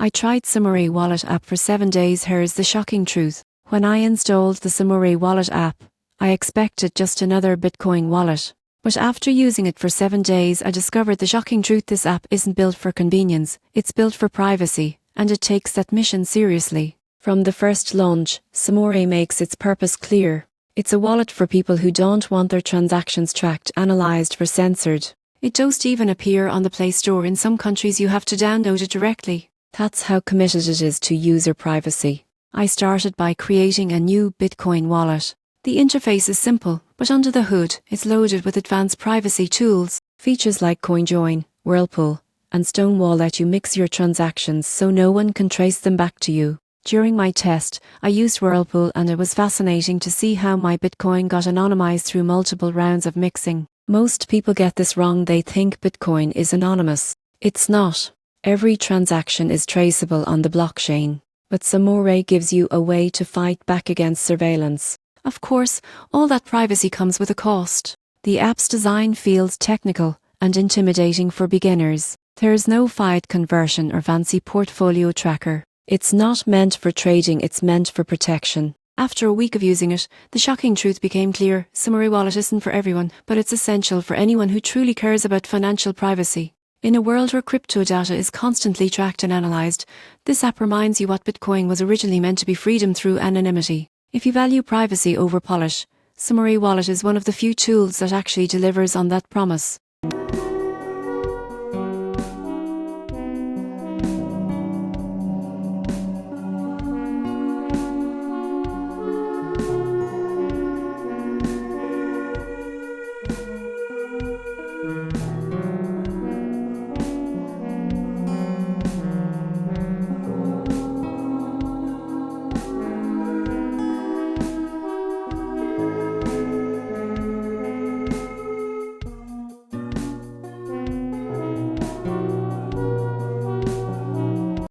I tried Samourai Wallet app for 7 days. Here's the shocking truth. When I installed the Samourai Wallet app, I expected just another Bitcoin wallet. But after using it for 7 days, I discovered the shocking truth. This app isn't built for convenience, it's built for privacy, and it takes that mission seriously. From the first launch, Samourai makes its purpose clear. It's a wallet for people who don't want their transactions tracked, analyzed, or censored. It doesn't even appear on the Play Store. In some countries you have to download it directly. That's how committed it is to user privacy. I started by creating a new Bitcoin wallet. The interface is simple, but under the hood, it's loaded with advanced privacy tools. Features like CoinJoin, Whirlpool, and Stonewall let you mix your transactions so no one can trace them back to you. During my test, I used Whirlpool and it was fascinating to see how my Bitcoin got anonymized through multiple rounds of mixing. Most people get this wrong. They think Bitcoin is anonymous. It's not. Every transaction is traceable on the blockchain. But Samourai gives you a way to fight back against surveillance. Of course, all that privacy comes with a cost. The app's design feels technical and intimidating for beginners. There's no fiat conversion or fancy portfolio tracker. It's not meant for trading, it's meant for protection. After a week of using it, the shocking truth became clear. Samourai Wallet isn't for everyone, but it's essential for anyone who truly cares about financial privacy. In a world where crypto data is constantly tracked and analyzed, this app reminds you what Bitcoin was originally meant to be: freedom through anonymity. If you value privacy over polish, Samourai Wallet is one of the few tools that actually delivers on that promise.